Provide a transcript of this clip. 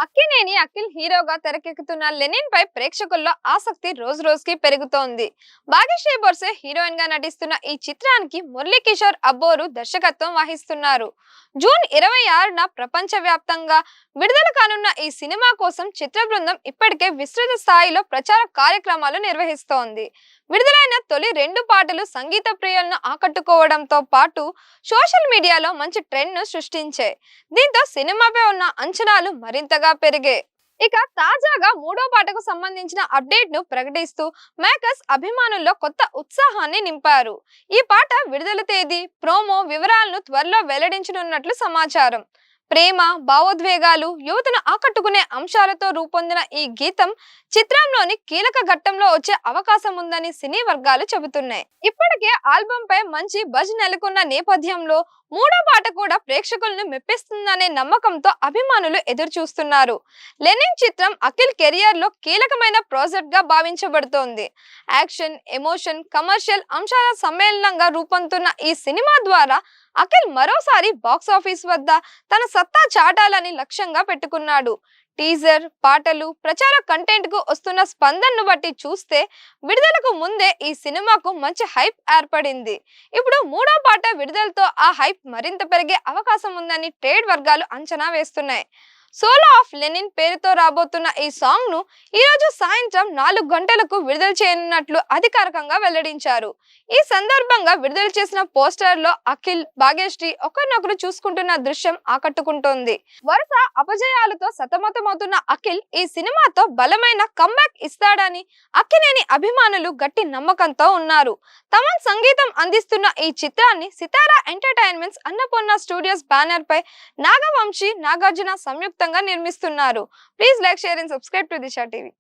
అక్కినేని అఖిల్ హీరోగా తెరకెక్కుతున్న లెనిన్ పై ప్రేక్షకుల్లో ఆసక్తి రోజు రోజుకి పెరుగుతోంది. భాగ్యశ్రీ బొర్సే హీరోయిన్ గా నటిస్తున్న ఈ చిత్రానికి మురళీ కిషోర్ అబ్బోరు దర్శకత్వం వహిస్తున్నారు. జూన్ 26న ప్రపంచ వ్యాప్తంగా విడుదల కానున్న ఈ సినిమా కోసం చిత్ర బృందం ఇప్పటికే విస్తృత స్థాయిలో ప్రచార కార్యక్రమాలు నిర్వహిస్తోంది. విడుదలైన తొలి 2 పాటలు సంగీత ప్రియులను ఆకట్టుకోవడంతో పాటు సోషల్ మీడియాలో మంచి ట్రెండ్ ను సృష్టించాయి. దీంతో సినిమాపై ఉన్న అంచనాలు మరింతగా పెరిగాయి. ఇక తాజాగా 3వ పాటకు సంబంధించిన అప్డేట్ ను ప్రకటిస్తూ మేకర్స్ అభిమానుల్లో కొత్త ఉత్సాహాన్ని నింపారు. ఈ పాట విడుదల తేదీ, ప్రోమో వివరాలను త్వరలో వెల్లడించనున్నట్లు సమాచారం. ప్రేమ, భావోద్వేగాలు, యువతను ఆకట్టుకునే అంశాలతో రూపొందిన ఈ గీతం చిత్రంలోని కీలక ఘట్టంలో వచ్చే అవకాశం ఉందని సినీ వర్గాలు చెబుతున్నాయి. ఇప్పటికే ఆల్బమ్ పై మంచి బజ్ నెలకొన్న నేపథ్యంలో 3వ పాట కూడా ప్రేక్షకులను మెప్పిస్తుందనే నమ్మకంతో అభిమానులు ఎదురు చూస్తున్నారు. లెనిన్ చిత్రం అఖిల్ కెరియర్ లో కీలకమైన ప్రాజెక్ట్ గా భావించబడుతోంది. యాక్షన్, ఎమోషన్, కమర్షియల్ అంశాల సమ్మేళనంగా రూపొందుతున్న ఈ సినిమా ద్వారా అఖిల్ మరోసారి బాక్సాఫీస్ వద్ద తన సత్తా చాటాలని లక్ష్యంగా పెట్టుకున్నాడు. టీజర్, పాటలు, ప్రచార కంటెంట్ కు వస్తున్న స్పందనను బట్టి చూస్తే విడుదలకు ముందే ఈ సినిమాకు మంచి హైప్ ఏర్పడింది. ఇప్పుడు 3వ పాట విడుదలతో ఆ హైప్ మరింత పెరిగే అవకాశం ఉందని ట్రేడ్ వర్గాలు అంచనా వేస్తున్నాయి. సోలో ఆఫ్ లెనిన్ పేరుతో రాబోతున్న ఈ సాంగ్ ను ఈ రోజు సాయంత్రం 4 గంటలకు విడుదల చేయనున్నట్లు అధికారికంగా వెల్లడించారు. ఈ సందర్భంగా విడుదల చేసిన పోస్టర్ లో అఖిల్, భాగ్యశ్రీ ఒకరినొకరు చూసుకుంటున్న దృశ్యం ఆకట్టుకుంటోంది. వరుస అపజయాలతో సతమతమవుతున్న అఖిల్ ఈ సినిమాతో బలమైన కంబ్యాక్ ఇస్తాడని అక్కినేని అభిమానులు గట్టి నమ్మకంతో ఉన్నారు. తమన్ సంగీతం అందిస్తున్న ఈ చిత్రాన్ని సితారా ఎంటర్టైన్మెంట్స్, అన్నపూర్ణ స్టూడియోస్ బ్యానర్ పై నాగవంశీ, నాగార్జున సంయుక్తంగా నిర్మిస్తున్నారు. Please like, share and subscribe to Disha TV.